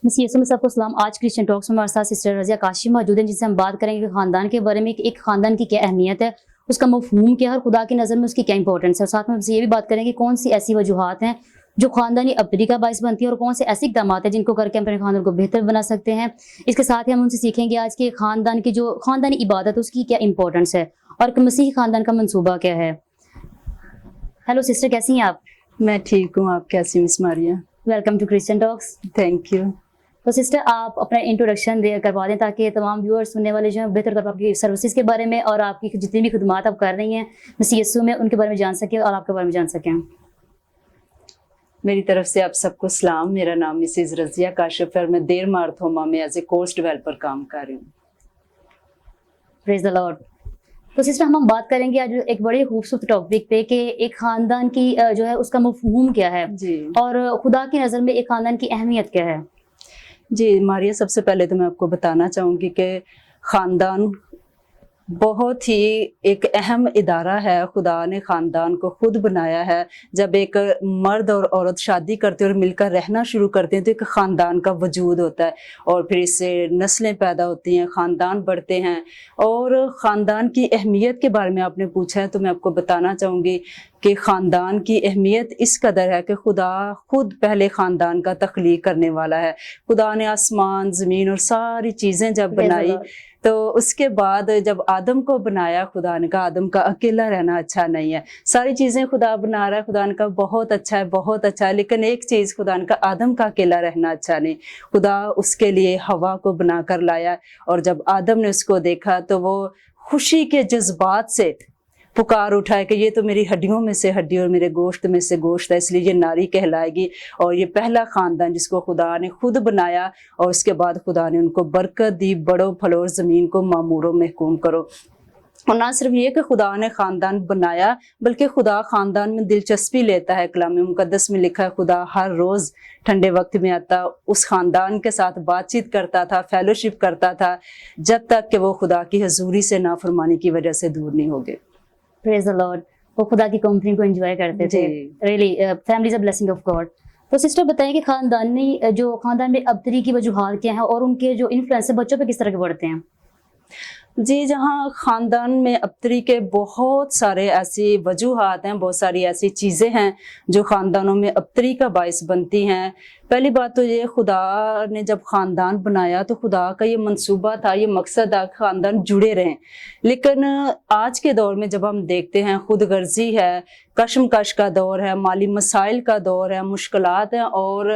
مسیح یسوع میں سب کو سلام۔ آج کرسچن ٹاکس میں ہمارے ساتھ سسٹر رضیہ کاشم موجود ہیں، جن سے ہم بات کریں گے خاندان کے بارے میں کہ ایک خاندان کی کیا اہمیت ہے، اس کا مفہوم کیا ہے اور خدا کی نظر میں اس کی کیا امپورٹنس ہے، اور ساتھ میں ہم سے یہ بھی بات کریں گے کون سی ایسی وجوہات ہیں جو خاندانی ابتری کا باعث بنتی ہے اور کون سے ایسے اقدامات ہیں جن کو کر کے اپنے خاندان کو بہتر بنا سکتے ہیں۔ اس کے ساتھ ہی ہم ان سے سیکھیں گے آج کے خاندان کی جو خاندانی عبادت ہے اس کی کیا امپورٹنس ہے اور ایک مسیحی خاندان کا منصوبہ کیا ہے۔ ہیلو سسٹر، کیسی ہیں آپ؟ میں ٹھیک ہوں، آپ کیسی miss Maria? Welcome to Christian talks. Thank you. تو سسٹر آپ اپنا انٹروڈکشن کروا دیں تاکہ تمام ویورز سننے والے جو ہیں بہتر طور پر آپ کی سروسز کے بارے میں اور آپ کی جتنی بھی خدمات آپ کر رہی ہیں مسیح یسوع میں ان کے بارے میں جان سکیں اور آپ کے بارے میں جان سکیں۔ میری طرف سے آپ سب کو سلام۔ میرا نام مسز رضیہ کاشف ہے، میں دیر مارتھوما میں ایز اے کورس ڈیولپر کام کر رہی ہوں۔ پریز دی لارڈ۔ تو سسٹر ہم بات کریں گے آج ایک بڑی خوبصورت ٹاپک پہ کہ ایک خاندان کی جو ہے اس کا مفہوم کیا ہے جی اور خدا کی نظر میں ایک خاندان کی اہمیت کیا ہے۔ جی ماریہ، سب سے پہلے تو میں آپ کو بتانا چاہوں گی کہ خاندان بہت ہی ایک اہم ادارہ ہے۔ خدا نے خاندان کو خود بنایا ہے۔ جب ایک مرد اور عورت شادی کرتے اور مل کر رہنا شروع کرتے ہیں تو ایک خاندان کا وجود ہوتا ہے، اور پھر اس سے نسلیں پیدا ہوتی ہیں، خاندان بڑھتے ہیں۔ اور خاندان کی اہمیت کے بارے میں آپ نے پوچھا ہے تو میں آپ کو بتانا چاہوں گی کہ خاندان کی اہمیت اس قدر ہے کہ خدا خود پہلے خاندان کا تخلیق کرنے والا ہے۔ خدا نے آسمان، زمین اور ساری چیزیں جب بنائی تو اس کے بعد جب آدم کو بنایا، خدا نے کہا آدم کا اکیلا رہنا اچھا نہیں ہے۔ ساری چیزیں خدا بنا رہا ہے، خدا نے کہا بہت اچھا ہے، بہت اچھا ہے، لیکن ایک چیز خدا نے کہا آدم کا اکیلا رہنا اچھا نہیں۔ خدا اس کے لیے ہوا کو بنا کر لایا، اور جب آدم نے اس کو دیکھا تو وہ خوشی کے جذبات سے پکار اٹھائے کہ یہ تو میری ہڈیوں میں سے ہڈی اور میرے گوشت میں سے گوشت ہے، اس لیے یہ ناری کہلائے گی۔ اور یہ پہلا خاندان جس کو خدا نے خود بنایا، اور اس کے بعد خدا نے ان کو برکت دی، بڑھو پھلو اور زمین کو معمور و محکوم کرو۔ اور نہ صرف یہ کہ خدا نے خاندان بنایا، بلکہ خدا خاندان میں دلچسپی لیتا ہے۔ کلام مقدس میں لکھا ہے خدا ہر روز ٹھنڈے وقت میں آتا، اس خاندان کے ساتھ بات چیت کرتا تھا، فیلوشپ کرتا تھا، جب تک کہ وہ خدا کی حضوری سے نافرمانی کی وجہ سے دور نہیں ہو گئے۔ پریز دی لارڈ۔ وہ خدا کی کمپنی کو انجوائے کرتے تھے۔ Really family is a blessing of God. تو سسٹر بتائیں کہ خاندان میں ابتری کی وجوہات کیا ہیں اور ان کے جو انفلوئنس بچوں پہ کس طرح کے پڑتے ہیں؟ جی، جہاں خاندان میں ابتری کے بہت سارے ایسی وجوہات ہیں، بہت ساری ایسی چیزیں ہیں جو خاندانوں میں ابتری کا باعث بنتی ہیں۔ پہلی بات تو یہ، خدا نے جب خاندان بنایا تو خدا کا یہ منصوبہ تھا، یہ مقصد تھا کہ خاندان جڑے رہیں۔ لیکن آج کے دور میں جب ہم دیکھتے ہیں خود غرضی ہے، کشمکش کا دور ہے، مالی مسائل کا دور ہے، مشکلات ہیں، اور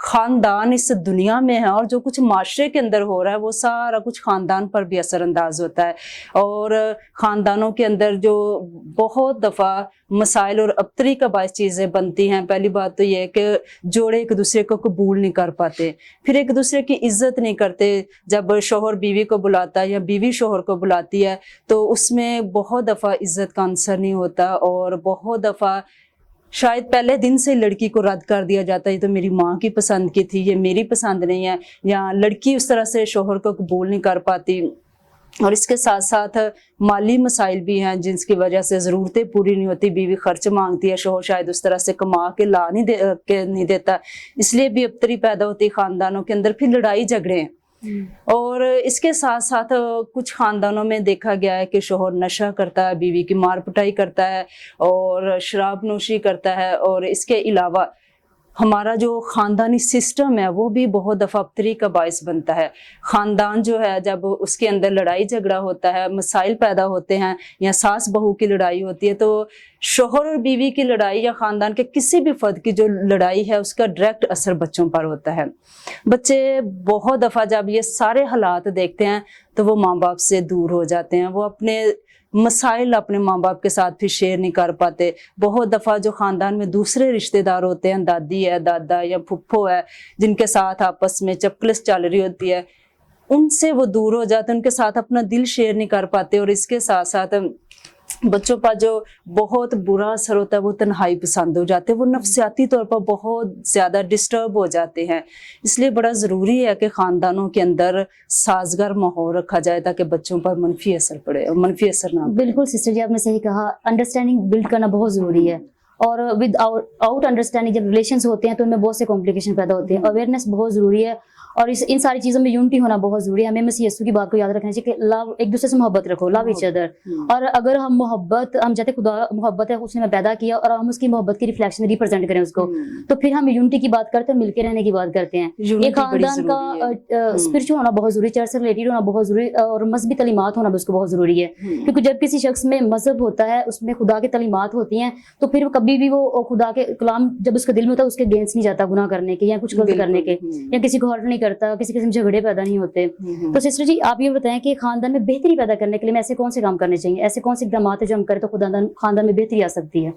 خاندان اس دنیا میں ہے، اور جو کچھ معاشرے کے اندر ہو رہا ہے وہ سارا کچھ خاندان پر بھی اثر انداز ہوتا ہے۔ اور خاندانوں کے اندر جو بہت دفعہ مسائل اور ابتری کا باعث چیزیں بنتی ہیں، پہلی بات تو یہ ہے کہ جوڑے ایک دوسرے کو قبول نہیں کر پاتے، پھر ایک دوسرے کی عزت نہیں کرتے۔ جب شوہر بیوی کو بلاتا ہے یا بیوی شوہر کو بلاتی ہے تو اس میں بہت دفعہ عزت کا عنصر نہیں ہوتا، اور بہت دفعہ شاید پہلے دن سے لڑکی کو رد کر دیا جاتا ہے، یہ تو میری ماں کی پسند کی تھی، یہ میری پسند نہیں ہے، یا لڑکی اس طرح سے شوہر کو قبول نہیں کر پاتی۔ اور اس کے ساتھ ساتھ مالی مسائل بھی ہیں جن کی وجہ سے ضرورتیں پوری نہیں ہوتی، بیوی خرچ مانگتی ہے، شوہر شاید اس طرح سے کما کے لا نہیں دیتا، اس لیے بھی ابتری پیدا ہوتی خاندانوں کے اندر۔ پھر لڑائی جھگڑے ہیں، اور اس کے ساتھ ساتھ کچھ خاندانوں میں دیکھا گیا ہے کہ شوہر نشہ کرتا ہے، بیوی کی مار پٹائی کرتا ہے اور شراب نوشی کرتا ہے، اور اس کے علاوہ ہمارا جو خاندانی سسٹم ہے وہ بھی بہت دفعہ ابتری کا باعث بنتا ہے۔ خاندان جو ہے جب اس کے اندر لڑائی جھگڑا ہوتا ہے، مسائل پیدا ہوتے ہیں، یا ساس بہو کی لڑائی ہوتی ہے، تو شوہر اور بیوی کی لڑائی یا خاندان کے کسی بھی فرد کی جو لڑائی ہے اس کا ڈائریکٹ اثر بچوں پر ہوتا ہے۔ بچے بہت دفعہ جب یہ سارے حالات دیکھتے ہیں تو وہ ماں باپ سے دور ہو جاتے ہیں، وہ اپنے مسائل اپنے ماں باپ کے ساتھ پھر شیئر نہیں کر پاتے۔ بہت دفعہ جو خاندان میں دوسرے رشتہ دار ہوتے ہیں، دادی ہے، دادا یا پھپھو ہے، جن کے ساتھ آپس میں چپکلس چل رہی ہوتی ہے، ان سے وہ دور ہو جاتے ہیں، ان کے ساتھ اپنا دل شیئر نہیں کر پاتے، اور اس کے ساتھ ساتھ بچوں پر جو بہت برا اثر ہوتا ہے وہ تنہائی پسند ہو جاتے ہیں، وہ نفسیاتی طور پر بہت زیادہ ڈسٹرب ہو جاتے ہیں۔ اس لیے بڑا ضروری ہے کہ خاندانوں کے اندر سازگار ماحول رکھا جائے تاکہ بچوں پر منفی اثر پڑے، اور منفی اثر نہ پڑے۔ بالکل سسٹر جی، آپ نے صحیح کہا، انڈرسٹینڈنگ بلڈ کرنا بہت ضروری ہے، اور ود آؤٹ انڈرسٹینڈنگ جب ریلیشنز ہوتے ہیں تو ان میں بہت سے کمپلیکیشن پیدا ہوتے ہیں۔ اویئرنیس بہت ضروری ہے، اور ان ساری چیزوں میں یونٹی ہونا بہت ضروری ہے. ہمیں مسیح یسوع کی بات کو یاد رکھنا چاہیے کہ لو، ایک دوسرے سے محبت رکھو، لو ایچ ادر. اور اگر ہم محبت، ہم چاہتے خدا محبت ہے، اس نے ہمیں پیدا کیا اور ہم اس کی محبت کی ریفلیکشن ریپرزینٹ کریں اس کو، تو پھر ہم یونٹی کی بات کرتے ہیں، مل کے رہنے کی بات کرتے ہیں. ایک خاندان کا اسپرچل ہونا بہت ضروری، چرچ سے ریلیٹڈ ہونا بہت ضروری، اور مذہبی تعلیمات ہونا بھی اس کو بہت ضروری ہے. کیونکہ جب کسی شخص میں مذہب ہوتا ہے، اس میں خدا کی تعلیمات ہوتی ہیں، تو پھر کبھی بھی وہ خدا کے کلام جب اس کے دل میں ہوتا ہے، اس کے اگینسٹ نہیں جاتا گناہ کرنے کے یا کچھ غلط کرنے کے، یا کسی کو ہرٹ نہیں کرتا، کسی قسم جھگڑے پیدا نہیں ہوتے. تو سسٹر جی آپ یہ بتائیں کہ خاندان میں بہتری پیدا کرنے کے لیے ایسے کون سے کام کرنے چاہیے، ایسے کون سے اقدامات ہیں جو ہم کریں تو خاندان میں بہتری آ سکتی ہے؟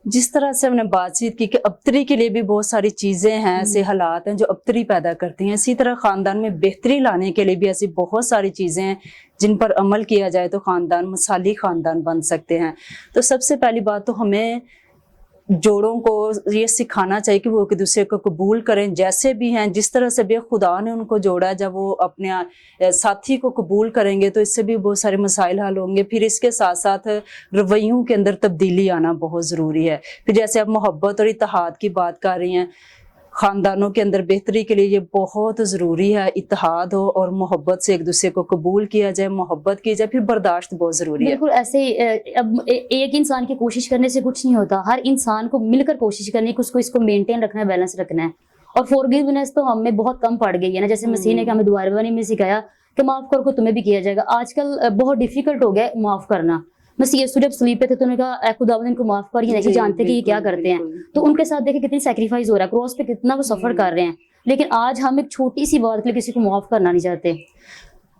جس طرح سے ہم نے بات چیت کی کہ ابتری کے لیے بھی بہت ساری چیزیں ہیں، ایسے حالات ہیں جو ابتری پیدا کرتی ہیں، اسی طرح خاندان میں بہتری لانے کے لیے بھی ایسی بہت ساری چیزیں ہیں جن پر عمل کیا جائے تو خاندان مثالی خاندان بن سکتے ہیں. تو سب سے پہلی بات تو ہمیں جوڑوں کو یہ سکھانا چاہیے کہ وہ ایک دوسرے کو قبول کریں جیسے بھی ہیں، جس طرح سے بھی خدا نے ان کو جوڑا. جب وہ اپنے ساتھی کو قبول کریں گے تو اس سے بھی بہت سارے مسائل حل ہوں گے. پھر اس کے ساتھ ساتھ رویوں کے اندر تبدیلی آنا بہت ضروری ہے. پھر جیسے آپ محبت اور اتحاد کی بات کر رہی ہیں، خاندانوں کے اندر بہتری کے لیے یہ بہت ضروری ہے، اتحاد ہو اور محبت سے ایک دوسرے کو قبول کیا جائے، محبت کی جائے. پھر برداشت بہت ضروری ہے. بالکل ایسے اب ایک انسان کی کوشش کرنے سے کچھ نہیں ہوتا، ہر انسان کو مل کر کوشش کرنی ہے کہ اس کو مینٹین رکھنا ہے، بیلنس رکھنا ہے. اور فورگیونیس تو ہم میں بہت کم پڑ گئی ہے نا، جیسے مسیح نے کہ ہمیں دوبارہ بنی میں سکھایا کہ معاف کرو تمہیں بھی کیا جائے گا. آج کل بہت ڈیفیکلٹ ہو گیا معاف کرنا. مسیح یسوع جب صلیب پہ تھے تو انہوں نے کہا اے خداوند ان کو معاف کر، یہ نہیں جانتے کہ یہ کیا کرتے ہیں. تو ان کے ساتھ دیکھیں کتنی سیکریفائز ہو رہا ہے، کراس پہ کتنا وہ سفر کر رہے ہیں. لیکن آج ہم ایک چھوٹی سی بات کے لیے کسی کو معاف کرنا نہیں چاہتے.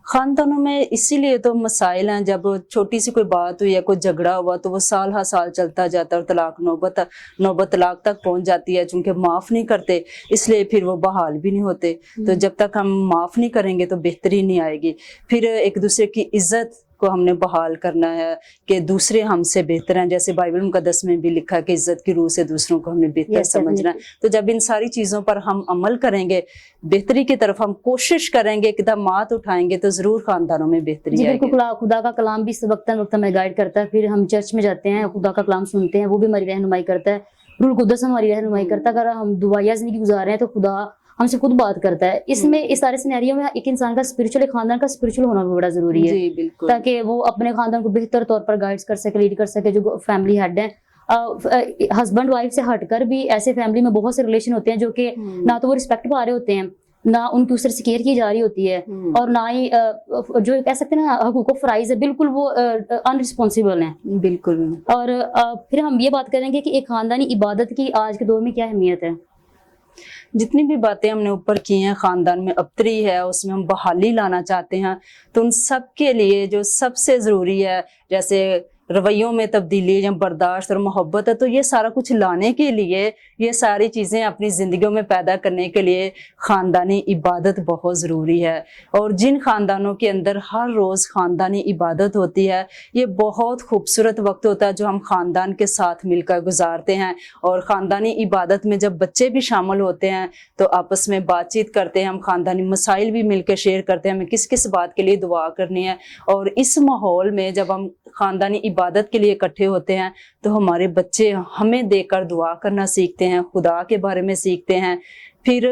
خاندانوں میں اسی لیے تو مسائل ہیں، جب چھوٹی سی کوئی بات ہوئی یا کوئی جھگڑا ہوا تو وہ سال ہر سال چلتا جاتا ہے اور طلاق نوبت طلاق تک پہنچ جاتی ہے. چونکہ معاف نہیں کرتے اس لیے پھر وہ بحال بھی نہیں ہوتے. تو جب تک ہم معاف نہیں کریں گے تو بہتری نہیں آئے گی. پھر ایک دوسرے کی عزت کو ہم نے بحال کرنا ہے کہ دوسرے ہم سے بہتر ہیں، جیسے بائبل مقدس میں بھی لکھا ہے کہ عزت کی روح سے دوسروں کو ہم نے بہتر سمجھنا ہے. تو جب ان ساری چیزوں پر ہم عمل کریں گے، بہتری کی طرف ہم کوشش کریں گے، اقدامات اٹھائیں گے تو ضرور خاندانوں میں بہتری آئے گی. بالکل خدا کا کلام بھی وقتاً وقتاً ہمیں گائیڈ کرتا ہے. پھر ہم چرچ میں جاتے ہیں، خدا کا کلام سنتے ہیں، وہ بھی ہماری رہنمائی کرتا ہے. روح القدس ہماری رہنمائی کرتا ہے. اگر ہم دعائیہ زندگی گزار رہے ہیں تو خدا ہم سے خود بات کرتا ہے. اس میں اس سارے سینیریو میں ایک انسان کا اسپرچل، ایک خاندان کا اسپرچل ہونا بھی بڑا ضروری ہے. جی بالکل، تاکہ وہ اپنے خاندان کو بہتر طور پر گائیڈ کر سکے، لیڈ کر سکے. جو فیملی ہیڈ ہیں، ہسبینڈ وائف سے ہٹ کر بھی ایسے فیملی میں بہت سے ریلیشن ہوتے ہیں جو کہ نہ تو وہ رسپیکٹ پا رہے ہوتے ہیں، نہ ان کی اس طرح سے کیئر کی جا رہی ہوتی ہے، اور نہ ہی جو کہہ سکتے ہیں نا حقوق و فرائض ہے، بالکل وہ ان رسپانسیبل ہیں. بالکل. اور پھر ہم یہ بات کریں گے کہ ایک خاندانی عبادت کی آج کے دور میں کیا اہمیت ہے. جتنی بھی باتیں ہم نے اوپر کی ہیں، خاندان میں ابتری ہے اس میں ہم بحالی لانا چاہتے ہیں، تو ان سب کے لیے جو سب سے ضروری ہے، جیسے رویوں میں تبدیلی یا برداشت اور محبت ہے، تو یہ سارا کچھ لانے کے لیے، یہ ساری چیزیں اپنی زندگیوں میں پیدا کرنے کے لیے خاندانی عبادت بہت ضروری ہے. اور جن خاندانوں کے اندر ہر روز خاندانی عبادت ہوتی ہے، یہ بہت خوبصورت وقت ہوتا ہے جو ہم خاندان کے ساتھ مل کر گزارتے ہیں. اور خاندانی عبادت میں جب بچے بھی شامل ہوتے ہیں تو آپس میں بات چیت کرتے ہیں، ہم خاندانی مسائل بھی مل کے شیئر کرتے ہیں، ہمیں کس کس بات کے لیے دعا کرنی ہے. اور اس ماحول میں جب ہم خاندانی عبادت کے لیے اکٹھے ہوتے ہیں تو ہمارے بچے ہمیں دیکھ کر دعا کرنا سیکھتے ہیں، خدا کے بارے میں سیکھتے ہیں. پھر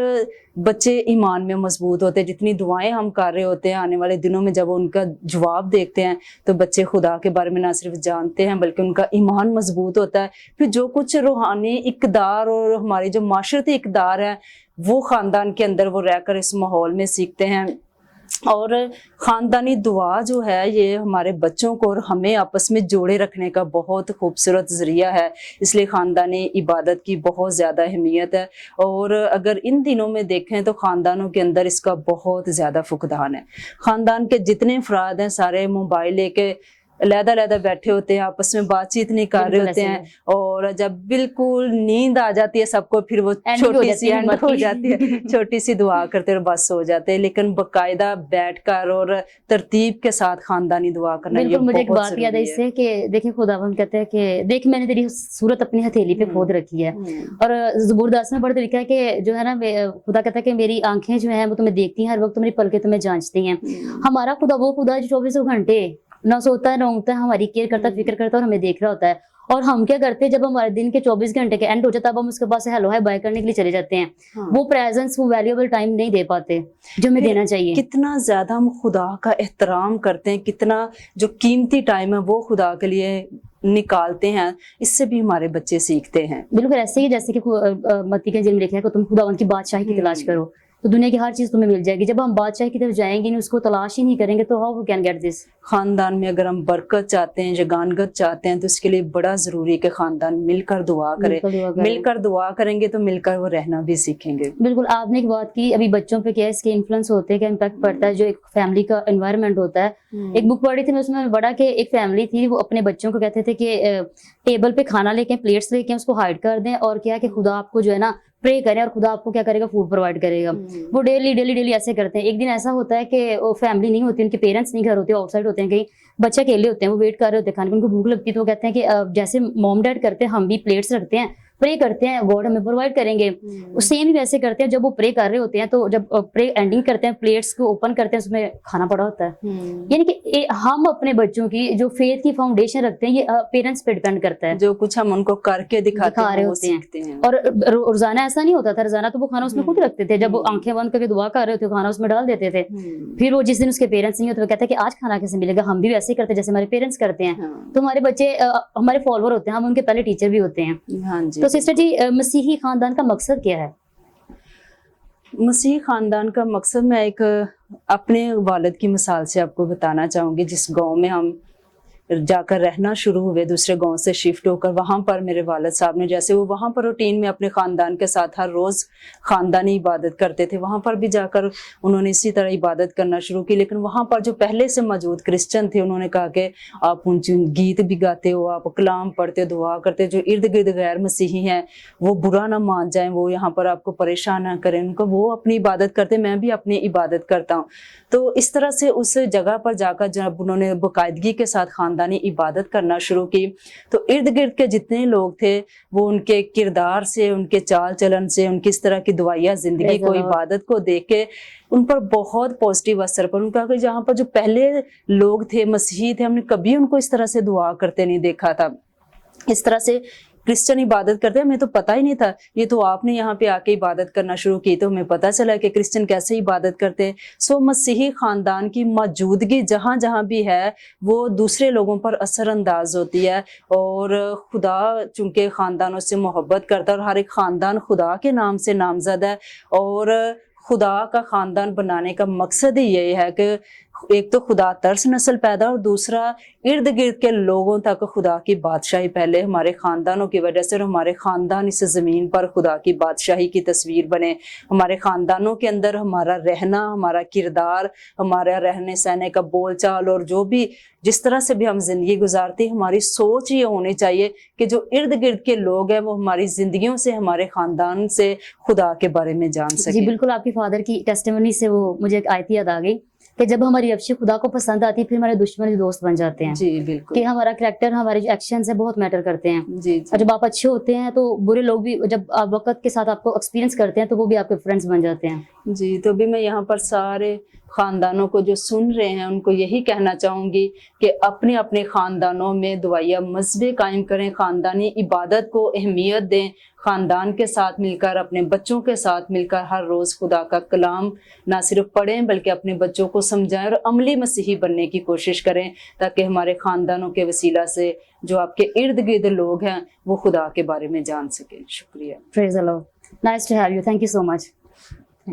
بچے ایمان میں مضبوط ہوتے ہیں. جتنی دعائیں ہم کر رہے ہوتے ہیں، آنے والے دنوں میں جب ان کا جواب دیکھتے ہیں تو بچے خدا کے بارے میں نہ صرف جانتے ہیں بلکہ ان کا ایمان مضبوط ہوتا ہے. پھر جو کچھ روحانی اقدار اور ہماری جو معاشرتی اقدار ہے وہ خاندان کے اندر وہ رہ کر اس ماحول میں سیکھتے ہیں. اور خاندانی دعا جو ہے یہ ہمارے بچوں کو اور ہمیں آپس میں جوڑے رکھنے کا بہت خوبصورت ذریعہ ہے. اس لیے خاندانی عبادت کی بہت زیادہ اہمیت ہے. اور اگر ان دنوں میں دیکھیں تو خاندانوں کے اندر اس کا بہت زیادہ فقدان ہے. خاندان کے جتنے افراد ہیں سارے موبائل لے کے علیحدہ بیٹھے ہوتے ہیں، آپس میں بات چیت نہیں کر رہے ہوتے ہیں. اور جب بالکل نیند آ جاتی ہے سب کو، پھر وہ چھوٹی سی اینڈ ہو جاتی ہے، چھوٹی سی دعا کرتے اور بس سو جاتے ہیں. لیکن باقاعدہ بیٹھ کر اور ترتیب کے ساتھ خاندانی دعا کرنا یہ مجھے ایک بہت بات یاد ہے اس سے کہ دیکھیں خداوند کہتے ہیں کہ دیکھ میں نے تیری صورت اپنی ہتھیلی پہ کھود رکھی ہے. اور زبور داس میں بڑا طریقہ ہے کہ جو ہے نا خدا کہتا ہے کہ میری آنکھیں جو ہیں وہ تمہیں دیکھتی ہیں، ہر وقت میری پلکیں تمہیں جانچتی ہیں. ہمارا خدا وہ خدا جو 24 گھنٹے نہ سوتا ہے نہ اونگتا ہے، ہماری کیئر کرتا ہے، فکر کرتا ہے اور ہمیں دیکھ رہا ہوتا ہے. اور ہم کیا کرتے ہیں جب ہمارے دن کے 24 گھنٹے کے اینڈ ہو جاتا ہے تب ہم اس کے پاس ہیلو ہائی بائے کرنے کے لیے چلے جاتے ہیں. وہ پریزنس وہ ویلیوبل ٹائم نہیں دے پاتے جو ہمیں دینا چاہیے. کتنا زیادہ ہم خدا کا احترام کرتے ہیں, کتنا جو قیمتی ٹائم ہے وہ خدا کے لیے نکالتے ہیں, اس سے بھی ہمارے بچے سیکھتے ہیں. بالکل ایسے ہی جیسے کہ متی کے انجیل میں لکھا ہے کہ تم خداوند کی بادشاہی کی تلاش کرو تو دنیا کی ہر چیز تمہیں مل جائے گی. جب ہم بادشاہی کی طرف جائیں گے نہیں, اس کو تلاش ہی نہیں کریں گے تو how we can get this. خاندان میں اگر ہم برکت چاہتے ہیں, جگانگت چاہتے ہیں, تو اس کے لیے بڑا ضروری ہے کہ خاندان مل کر دعا کرے. مل کر دعا کریں گے تو مل کر وہ رہنا بھی سیکھیں گے. بالکل آپ نے ایک بات کی, ابھی بچوں پہ کیا اس کے انفلوئنس ہوتے ہیں, کیا امپیکٹ پڑتا ہے جو ایک فیملی کا انوائرمنٹ ہوتا ہے. ایک بک پڑھی تھی میں, اس میں بڑا کہ ایک فیملی تھی, وہ اپنے بچوں کو کہتے تھے کہ ٹیبل پہ کھانا لے کے پلیٹس لے کے اس کو ہائڈ کر دیں اور کیا کہ خدا آپ کو جو ہے نا پرے کریں اور خدا آپ کو کیا کرے گا, فوڈ پرووائڈ کرے گا. وہ ڈیلی ایسے کرتے ہیں. ایک دن ایسا ہوتا ہے کہ وہ فیملی نہیں ہوتی, ان کے پیرنٹس نہیں گھر ہوتے, آؤٹ سائڈ ہوتے ہیں کہیں, بچے اکیلے ہوتے ہیں, وہ ویٹ کر رہے ہوتے ہیں کھانے کو, ان کو بھوک لگتی ہے تو وہ کہتے ہیں کہ جیسے موم ڈیڈ کرتے ہیں ہم بھی پلیٹس رکھتے ہیں, پرے کرتے ہیں گاڈ ہمیں پرووائڈ کریں گے. سیم ہی ویسے کرتے ہیں جب وہ پرے کر رہے ہوتے ہیں تو جب پرے اینڈنگ کرتے ہیں پلیٹس کو اوپن کرتے ہیں اس میں کھانا پڑا ہوتا ہے. یعنی کہ ہم اپنے بچوں کی جو فیتھ کی فاؤنڈیشن رکھتے ہیں یہ پیرنٹس پہ ڈیپینڈ کرتا ہے. جو کچھ ہم ان کو کر کے دکھا رہے ہوتے ہیں. اور روزانہ ایسا نہیں ہوتا تھا, روزانہ تو وہ کھانا اس میں خود رکھتے تھے, جب وہ آنکھیں بند کر کے دعا کر رہے ہوتے کھانا اس میں ڈال دیتے تھے. پھر وہ جس دن اس کے پیرنٹس نہیں ہوتے وہ کہتے ہیں کہ آج کھانا کیسے ملے گا, ہم بھی ویسے ہی کرتے جیسے ہمارے پیرنٹس کرتے ہیں. تو ہمارے بچے ہمارے فالوور ہوتے ہیں, ہم ان کے پہلے ٹیچر بھی ہوتے ہیں. تو سسٹر جی مسیحی خاندان کا مقصد کیا ہے؟ مسیحی خاندان کا مقصد میں ایک اپنے والد کی مثال سے آپ کو بتانا چاہوں گی. جس گاؤں میں ہم جا کر رہنا شروع ہوئے, دوسرے گاؤں سے شفٹ ہو کر, وہاں پر میرے والد صاحب نے جیسے وہ وہاں پر روٹین میں اپنے خاندان کے ساتھ ہر روز خاندانی عبادت کرتے تھے, وہاں پر بھی جا کر انہوں نے اسی طرح عبادت کرنا شروع کی. لیکن وہاں پر جو پہلے سے موجود کرسچن تھے انہوں نے کہا کہ آپ گیت بھی گاتے ہو, آپ کلام پڑھتے, دعا کرتے, جو ارد گرد غیر مسیحی ہیں وہ برا نہ مان جائیں, وہ یہاں پر آپ کو پریشان نہ کریں, ان کو وہ اپنی عبادت کرتے, میں بھی اپنی عبادت کرتا ہوں. تو اس طرح سے اس جگہ پر جا کر جب انہوں نے باقاعدگی کے ساتھ خاندانی عبادت کرنا شروع کی تو ارد گرد کے جتنے لوگ تھے وہ ان کے کردار سے, ان کے چال چلن سے, ان کی اس طرح کی دعائیا زندگی کو, عبادت کو دیکھ کے ان پر بہت پازیٹیو اثر پڑا. ان کا کہ جہاں پر جو پہلے لوگ تھے مسیحی تھے, ہم نے کبھی ان کو اس طرح سے دعا کرتے نہیں دیکھا تھا, اس طرح سے کرسچن عبادت کرتے ہیں. ہمیں تو پتہ ہی نہیں تھا, یہ تو آپ نے یہاں پہ آ کے عبادت کرنا شروع کی تو ہمیں پتہ چلا کہ کرسچن کیسے عبادت کرتے ہیں. مسیحی خاندان کی موجودگی جہاں جہاں بھی ہے وہ دوسرے لوگوں پر اثر انداز ہوتی ہے. اور خدا چونکہ خاندانوں سے محبت کرتا ہے اور ہر ایک خاندان خدا کے نام سے نامزد ہے, اور خدا کا خاندان بنانے کا مقصد ہی یہی ہے کہ ایک تو خدا ترس نسل پیدا اور دوسرا ارد گرد کے لوگوں تک خدا کی بادشاہی پہلے ہمارے خاندانوں کی وجہ سے, اور ہمارے خاندان اس زمین پر خدا کی بادشاہی کی تصویر بنے. ہمارے خاندانوں کے اندر ہمارا رہنا, ہمارا کردار, ہمارا رہنے سہنے کا بول چال اور جو بھی جس طرح سے بھی ہم زندگی گزارتے ہیں, ہماری سوچ یہ ہونی چاہیے کہ جو ارد گرد کے لوگ ہیں وہ ہماری زندگیوں سے, ہمارے خاندان سے خدا کے بارے میں جان سکیں. جی بالکل, آپ کی فادر کی ٹیسٹیمنی سے وہ مجھے ایک آیت یاد آ گئی کہ جب ہماری روشی خدا کو پسند آتی ہے پھر ہمارے دشمن بھی دوست بن جاتے ہیں. جی بالکل, کہ ہمارا کریکٹر, ہمارے جو ایکشنز ہیں بہت میٹر کرتے ہیں. جی اور جب آپ اچھے ہوتے ہیں تو برے لوگ بھی جب آپ وقت کے ساتھ آپ کو ایکسپیرینس کرتے ہیں تو وہ بھی آپ کے فرینڈس بن جاتے ہیں. جی تو بھی میں یہاں پر سارے خاندانوں کو جو سن رہے ہیں ان کو یہی کہنا چاہوں گی کہ اپنے اپنے خاندانوں میں دعائیا مذہبیں قائم کریں, خاندانی عبادت کو اہمیت دیں, خاندان کے ساتھ مل کر, اپنے بچوں کے ساتھ مل کر ہر روز خدا کا کلام نہ صرف پڑھیں بلکہ اپنے بچوں کو سمجھائیں اور عملی مسیحی بننے کی کوشش کریں تاکہ ہمارے خاندانوں کے وسیلہ سے جو آپ کے ارد گرد لوگ ہیں وہ خدا کے بارے میں جان سکیں. شکریہ. Praise the Lord. Nice to have you. Thank you so much.